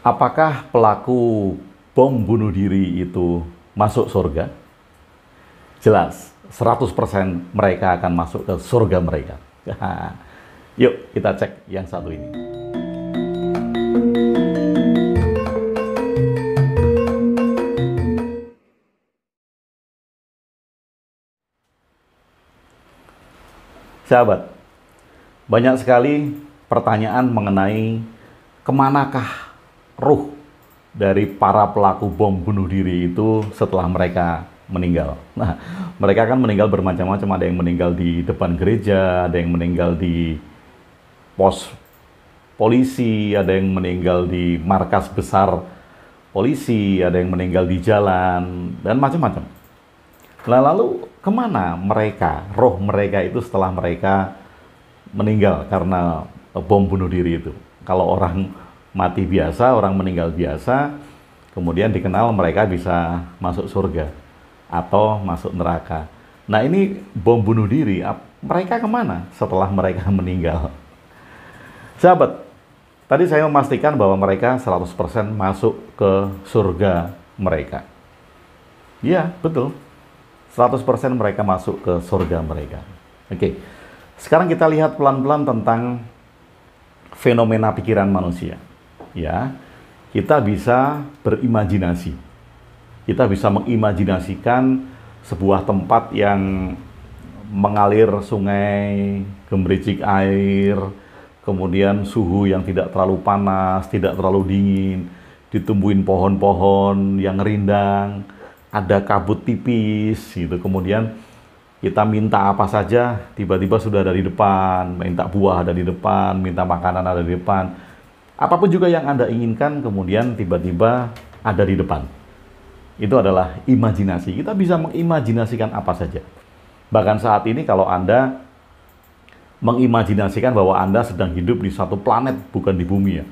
Apakah pelaku bom bunuh diri itu masuk surga? Jelas, 100% mereka akan masuk ke surga mereka. Yuk kita cek yang satu ini. Sahabat, banyak sekali pertanyaan mengenai kemanakah ruh dari para pelaku bom bunuh diri itu setelah mereka meninggal. Nah, mereka kan meninggal bermacam-macam. Ada yang meninggal di depan gereja, ada yang meninggal di pos polisi, ada yang meninggal di markas besar polisi, ada yang meninggal di jalan, dan macam-macam. Nah, lalu kemana mereka, roh mereka itu setelah mereka meninggal karena bom bunuh diri itu? Kalau orang mati biasa, orang meninggal biasa, kemudian dikenal mereka bisa masuk surga atau masuk neraka. Nah, ini bom bunuh diri, mereka kemana setelah mereka meninggal? Sahabat, tadi saya memastikan bahwa mereka 100% masuk ke surga mereka. Iya, betul. 100% mereka masuk ke surga mereka. Oke, sekarang kita lihat pelan-pelan tentang fenomena pikiran manusia. Ya, kita bisa berimajinasi. Kita bisa mengimajinasikan sebuah tempat yang mengalir sungai, gemericik air, kemudian suhu yang tidak terlalu panas, tidak terlalu dingin, ditumbuhin pohon-pohon yang rindang, ada kabut tipis, gitu. Kemudian kita minta apa saja, tiba-tiba sudah ada di depan, minta buah ada di depan, minta makanan ada di depan. Apapun juga yang Anda inginkan, kemudian tiba-tiba ada di depan. Itu adalah imajinasi. Kita bisa mengimajinasikan apa saja. Bahkan saat ini kalau Anda mengimajinasikan bahwa Anda sedang hidup di satu planet, bukan di bumi ya.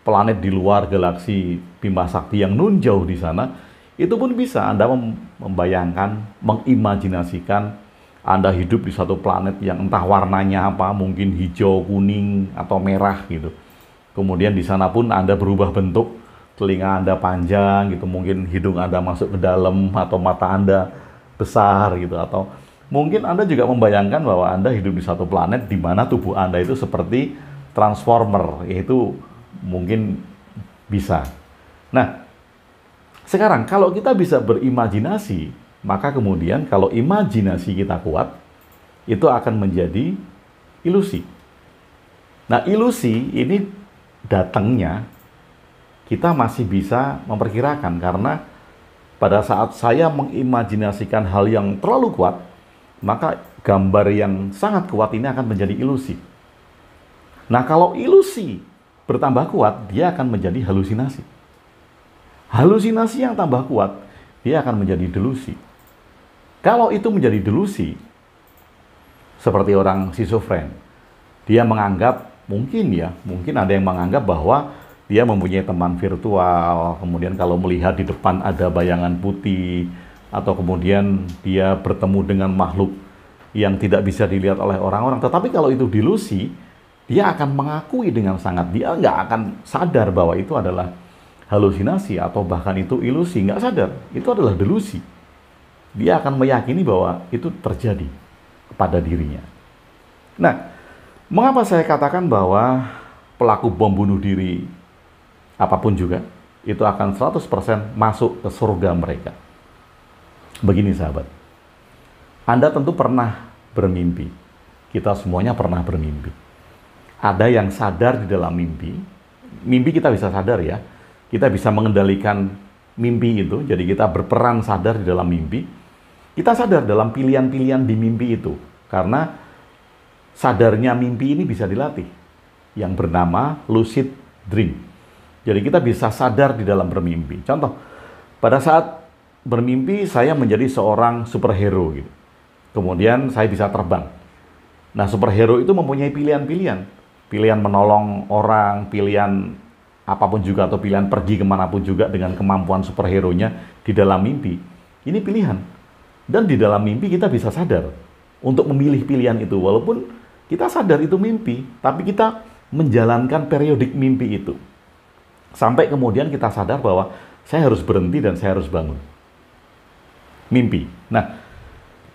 Planet di luar galaksi Bima Sakti yang nun jauh di sana, itu pun bisa Anda membayangkan, mengimajinasikan Anda hidup di satu planet yang entah warnanya apa, mungkin hijau, kuning, atau merah gitu. Kemudian di sana pun Anda berubah bentuk, telinga Anda panjang gitu, mungkin hidung Anda masuk ke dalam, atau mata Anda besar gitu, atau mungkin Anda juga membayangkan bahwa Anda hidup di satu planet di mana tubuh Anda itu seperti transformer, yaitu mungkin bisa. Nah, sekarang kalau kita bisa berimajinasi, maka kemudian kalau imajinasi kita kuat, itu akan menjadi ilusi. Nah, ilusi ini datangnya kita masih bisa memperkirakan, karena pada saat saya mengimajinasikan hal yang terlalu kuat, maka gambar yang sangat kuat ini akan menjadi ilusi. Nah, kalau ilusi bertambah kuat, dia akan menjadi halusinasi. Halusinasi yang tambah kuat, dia akan menjadi delusi. Kalau itu menjadi delusi, seperti orang schizofren, dia menganggap, mungkin ada yang menganggap bahwa dia mempunyai teman virtual, kemudian kalau melihat di depan ada bayangan putih, atau kemudian dia bertemu dengan makhluk yang tidak bisa dilihat oleh orang-orang. Tetapi kalau itu delusi, dia akan mengakui dengan sangat, dia nggak akan sadar bahwa itu adalah halusinasi atau bahkan itu ilusi, nggak sadar, itu adalah delusi. Dia akan meyakini bahwa itu terjadi kepada dirinya. Nah, mengapa saya katakan bahwa pelaku bom bunuh diri apapun juga, itu akan 100% masuk ke surga mereka? Begini sahabat, Anda tentu pernah bermimpi. Kita semuanya pernah bermimpi. Ada yang sadar di dalam mimpi. Mimpi kita bisa sadar ya. Kita bisa mengendalikan mimpi itu. Jadi kita berperan sadar di dalam mimpi. Kita sadar dalam pilihan-pilihan di mimpi itu. Karena sadarnya mimpi ini bisa dilatih. Yang bernama lucid dream. Jadi kita bisa sadar di dalam bermimpi. Contoh, pada saat bermimpi saya menjadi seorang superhero gitu. Kemudian saya bisa terbang. Nah, superhero itu mempunyai pilihan-pilihan. Pilihan menolong orang, pilihan apapun juga, atau pilihan pergi kemanapun juga dengan kemampuan superhero-nya di dalam mimpi. Ini pilihan. Dan di dalam mimpi kita bisa sadar untuk memilih pilihan itu. Walaupun kita sadar itu mimpi, tapi kita menjalankan periodik mimpi itu. Sampai kemudian kita sadar bahwa saya harus berhenti dan saya harus bangun. Mimpi. Nah,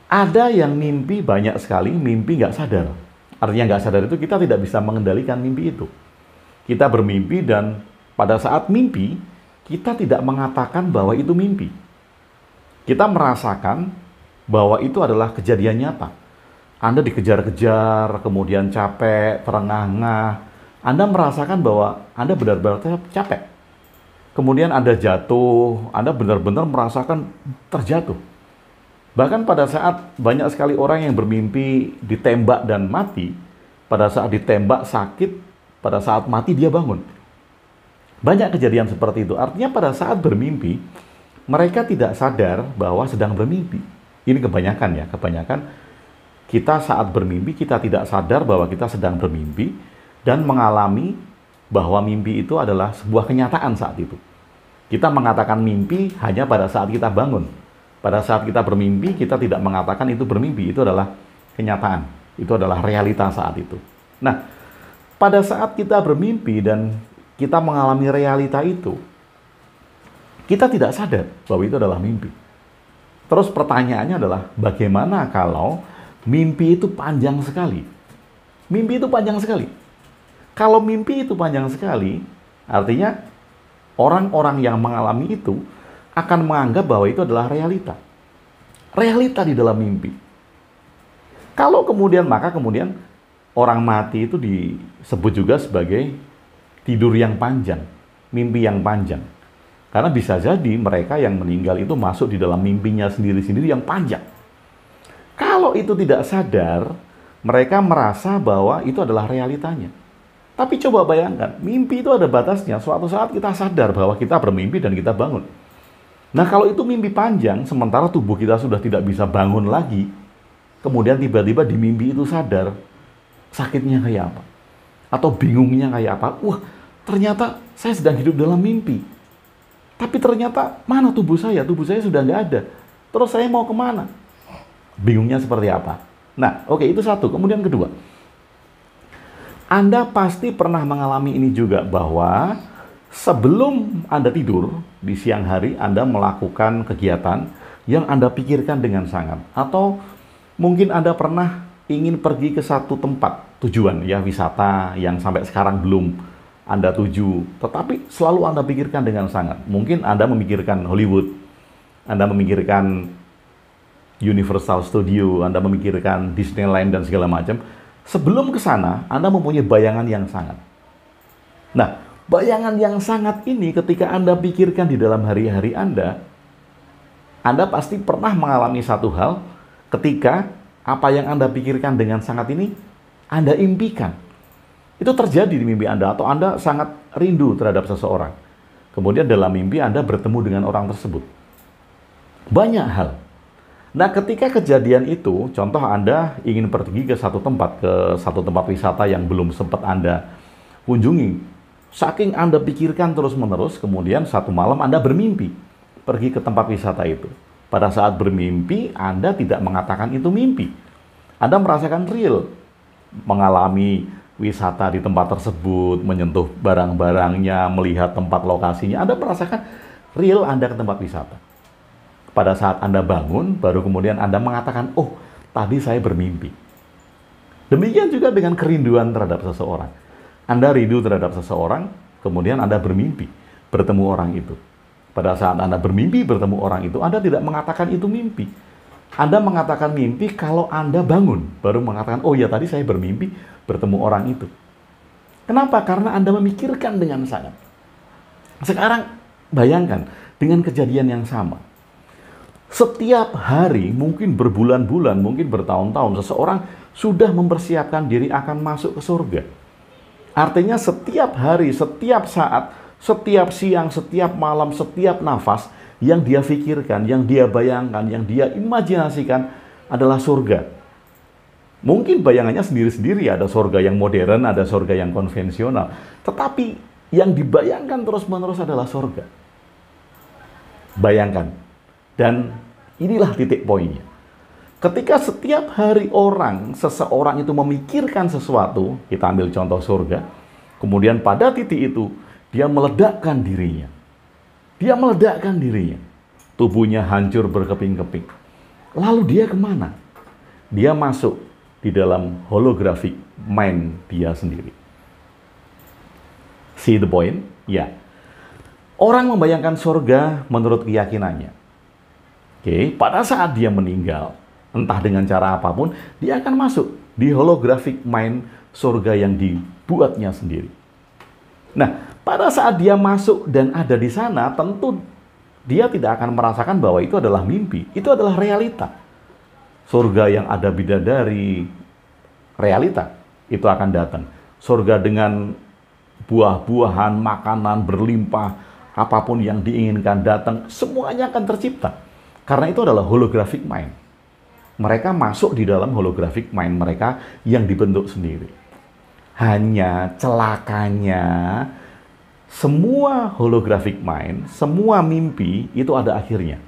ada yang mimpi banyak sekali, mimpi nggak sadar. Artinya nggak sadar itu kita tidak bisa mengendalikan mimpi itu. Kita bermimpi dan pada saat mimpi, kita tidak mengatakan bahwa itu mimpi. Kita merasakan bahwa itu adalah kejadian nyata. Anda dikejar-kejar, kemudian capek, terengah-engah. Anda merasakan bahwa Anda benar-benar capek. Kemudian Anda jatuh, Anda benar-benar merasakan terjatuh. Bahkan pada saat banyak sekali orang yang bermimpi ditembak dan mati, pada saat ditembak sakit, pada saat mati dia bangun. Banyak kejadian seperti itu. Artinya pada saat bermimpi, mereka tidak sadar bahwa sedang bermimpi. Ini kebanyakan ya, kebanyakan kita saat bermimpi, kita tidak sadar bahwa kita sedang bermimpi, dan mengalami bahwa mimpi itu adalah sebuah kenyataan saat itu. Kita mengatakan mimpi hanya pada saat kita bangun. Pada saat kita bermimpi, kita tidak mengatakan itu bermimpi. Itu adalah kenyataan. Itu adalah realita saat itu. Nah, pada saat kita bermimpi dan kita mengalami realita itu, kita tidak sadar bahwa itu adalah mimpi. Terus pertanyaannya adalah, bagaimana kalau mimpi itu panjang sekali? Mimpi itu panjang sekali. Kalau mimpi itu panjang sekali, artinya orang-orang yang mengalami itu akan menganggap bahwa itu adalah realita. Realita di dalam mimpi. Kalau kemudian, maka kemudian orang mati itu disebut juga sebagai tidur yang panjang, mimpi yang panjang. Karena bisa jadi mereka yang meninggal itu masuk di dalam mimpinya sendiri-sendiri yang panjang. Kalau itu tidak sadar, mereka merasa bahwa itu adalah realitanya. Tapi coba bayangkan, mimpi itu ada batasnya. Suatu saat kita sadar bahwa kita bermimpi dan kita bangun. Nah, kalau itu mimpi panjang, sementara tubuh kita sudah tidak bisa bangun lagi, kemudian tiba-tiba di mimpi itu sadar, sakitnya kayak apa? Atau bingungnya kayak apa? Wah, ternyata saya sedang hidup dalam mimpi. Tapi ternyata, mana tubuh saya? Tubuh saya sudah nggak ada. Terus saya mau kemana? Bingungnya seperti apa? Nah, oke, itu satu. Kemudian kedua, Anda pasti pernah mengalami ini juga, bahwa sebelum Anda tidur di siang hari, Anda melakukan kegiatan yang Anda pikirkan dengan sangat. Atau mungkin Anda pernah ingin pergi ke satu tempat tujuan, ya, wisata yang sampai sekarang belum Anda tuju, tetapi selalu Anda pikirkan dengan sangat. Mungkin Anda memikirkan Hollywood, Anda memikirkan Universal Studio, Anda memikirkan Disneyland dan segala macam. Sebelum ke sana, Anda mempunyai bayangan yang sangat. Nah, bayangan yang sangat ini ketika Anda pikirkan di dalam hari-hari Anda pasti pernah mengalami satu hal ketika apa yang Anda pikirkan dengan sangat ini, Anda impikan. Itu terjadi di mimpi Anda, atau Anda sangat rindu terhadap seseorang. Kemudian dalam mimpi Anda bertemu dengan orang tersebut. Banyak hal. Nah, ketika kejadian itu, contoh Anda ingin pergi ke satu tempat wisata yang belum sempat Anda kunjungi. Saking Anda pikirkan terus-menerus, kemudian satu malam Anda bermimpi pergi ke tempat wisata itu. Pada saat bermimpi, Anda tidak mengatakan itu mimpi. Anda merasakan real, mengalami wisata di tempat tersebut, menyentuh barang-barangnya, melihat tempat lokasinya. Anda merasakan real Anda ke tempat wisata. Pada saat Anda bangun, baru kemudian Anda mengatakan, oh, tadi saya bermimpi. Demikian juga dengan kerinduan terhadap seseorang. Anda rindu terhadap seseorang, kemudian Anda bermimpi bertemu orang itu. Pada saat Anda bermimpi bertemu orang itu, Anda tidak mengatakan itu mimpi. Anda mengatakan mimpi kalau Anda bangun, baru mengatakan, oh ya, tadi saya bermimpi bertemu orang itu. Kenapa? Karena Anda memikirkan dengan sangat. Sekarang bayangkan dengan kejadian yang sama. Setiap hari, mungkin berbulan-bulan, mungkin bertahun-tahun, seseorang sudah mempersiapkan diri akan masuk ke surga. Artinya setiap hari, setiap saat, setiap siang, setiap malam, setiap nafas yang dia pikirkan, yang dia bayangkan, yang dia imajinasikan adalah surga. Mungkin bayangannya sendiri-sendiri, ada surga yang modern, ada surga yang konvensional. Tetapi yang dibayangkan terus-menerus adalah surga. Bayangkan. Dan inilah titik poinnya. Ketika setiap hari seseorang itu memikirkan sesuatu, kita ambil contoh surga, kemudian pada titik itu, Dia meledakkan dirinya. Dia meledakkan dirinya. Tubuhnya hancur berkeping-keping. Lalu dia kemana? Dia masuk di dalam holographic mind dia sendiri. See the point? Ya. Orang membayangkan surga menurut keyakinannya. Oke, pada saat dia meninggal, entah dengan cara apapun, dia akan masuk di holographic mind surga yang dibuatnya sendiri. Nah, pada saat dia masuk dan ada di sana, tentu dia tidak akan merasakan bahwa itu adalah mimpi. Itu adalah realita. Surga yang ada bidadari, realita, itu akan datang. Surga dengan buah-buahan, makanan berlimpah, apapun yang diinginkan datang, semuanya akan tercipta. Karena itu adalah holographic mind. Mereka masuk di dalam holographic mind mereka yang dibentuk sendiri. Hanya celakanya, semua holographic mind, semua mimpi itu ada akhirnya.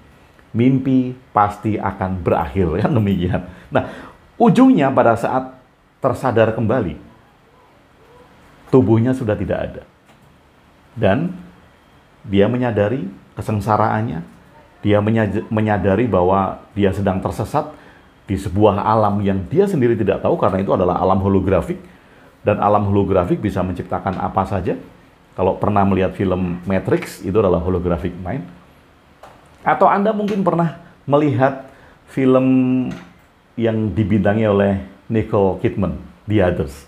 Mimpi pasti akan berakhir, kan demikian. Nah, ujungnya pada saat tersadar kembali, tubuhnya sudah tidak ada. Dan dia menyadari kesengsaraannya, dia menyadari bahwa dia sedang tersesat di sebuah alam yang dia sendiri tidak tahu, karena itu adalah alam holografik. Dan alam holografik bisa menciptakan apa saja. Kalau pernah melihat film Matrix, itu adalah holographic mind. Atau Anda mungkin pernah melihat film yang dibintangi oleh Nicole Kidman, The Others.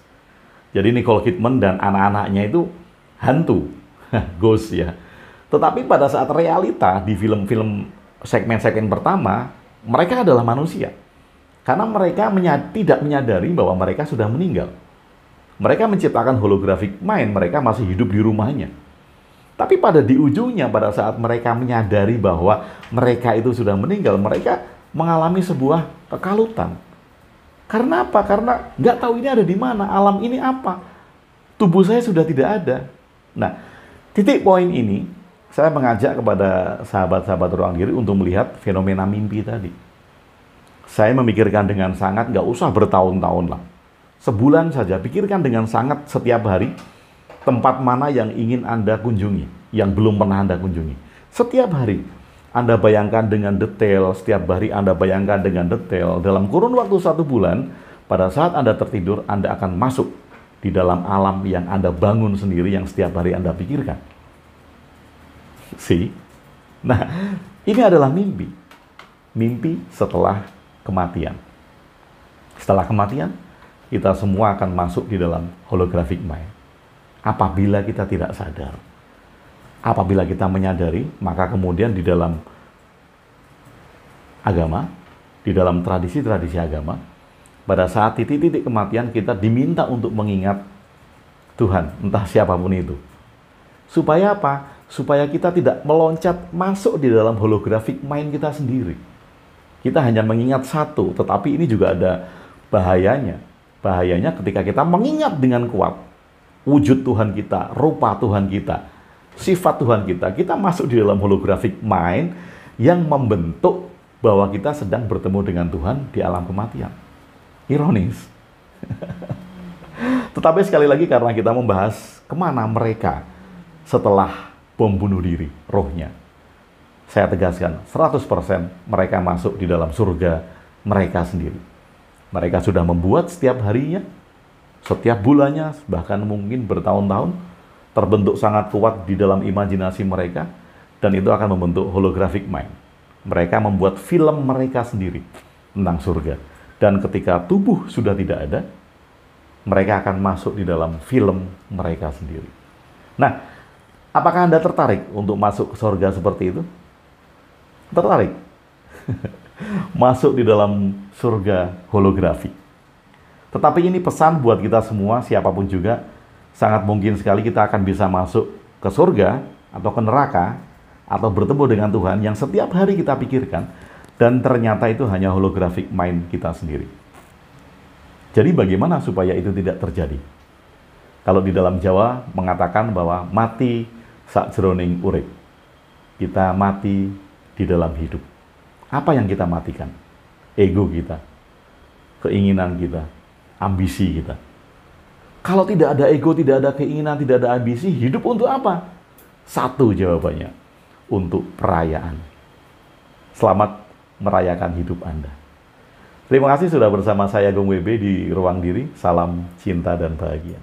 Jadi Nicole Kidman dan anak-anaknya itu hantu, ghost ya. Tetapi pada saat realita di film-film segmen-segmen pertama, mereka adalah manusia. Karena mereka tidak menyadari bahwa mereka sudah meninggal. Mereka menciptakan holographic mind, mereka masih hidup di rumahnya. Tapi pada di ujungnya, pada saat mereka menyadari bahwa mereka itu sudah meninggal, mereka mengalami sebuah kekalutan. Karena apa? Karena nggak tahu ini ada di mana, alam ini apa. Tubuh saya sudah tidak ada. Nah, titik poin ini, saya mengajak kepada sahabat-sahabat ruang diri untuk melihat fenomena mimpi tadi. Saya memikirkan dengan sangat, nggak usah bertahun-tahun lah. Sebulan saja, pikirkan dengan sangat setiap hari tempat mana yang ingin Anda kunjungi, yang belum pernah Anda kunjungi. Setiap hari, Anda bayangkan dengan detail, setiap hari Anda bayangkan dengan detail. Dalam kurun waktu 1 bulan, pada saat Anda tertidur, Anda akan masuk di dalam alam yang Anda bangun sendiri, yang setiap hari Anda pikirkan. See? Nah, ini adalah mimpi. Mimpi setelah kematian. Setelah kematian, kita semua akan masuk di dalam holographic mind. Apabila kita tidak sadar. Apabila kita menyadari, maka kemudian di dalam agama, di dalam tradisi-tradisi agama, pada saat titik-titik kematian kita diminta untuk mengingat Tuhan, entah siapapun itu. Supaya apa? Supaya kita tidak meloncat masuk di dalam holographic mind kita sendiri. Kita hanya mengingat satu, tetapi ini juga ada bahayanya. Bahayanya ketika kita mengingat dengan kuat wujud Tuhan kita, rupa Tuhan kita, sifat Tuhan kita, kita masuk di dalam holographic mind yang membentuk bahwa kita sedang bertemu dengan Tuhan di alam kematian. Ironis. Tetapi sekali lagi, karena kita membahas kemana mereka setelah bom bunuh diri, rohnya. Saya tegaskan, 100% mereka masuk di dalam surga mereka sendiri. Mereka sudah membuat setiap harinya, setiap bulannya, bahkan mungkin bertahun-tahun, terbentuk sangat kuat di dalam imajinasi mereka, dan itu akan membentuk holographic mind. Mereka membuat film mereka sendiri tentang surga. Dan ketika tubuh sudah tidak ada, mereka akan masuk di dalam film mereka sendiri. Nah, apakah Anda tertarik untuk masuk ke surga seperti itu? Tertarik? Masuk di dalam surga holografi. Tetapi ini pesan buat kita semua, siapapun juga, sangat mungkin sekali kita akan bisa masuk ke surga atau ke neraka atau bertemu dengan Tuhan yang setiap hari kita pikirkan, dan ternyata itu hanya holographic mind kita sendiri. Jadi bagaimana supaya itu tidak terjadi? Kalau di dalam Jawa mengatakan bahwa mati sakjroning urip. Kita mati di dalam hidup. Apa yang kita matikan? Ego kita, keinginan kita, ambisi kita, Kalau tidak ada ego, tidak ada keinginan, tidak ada ambisi, hidup untuk apa? Satu jawabannya, untuk perayaan. Selamat merayakan hidup Anda. Terima kasih sudah bersama saya Agung WB di Ruang Diri. Salam cinta dan bahagia.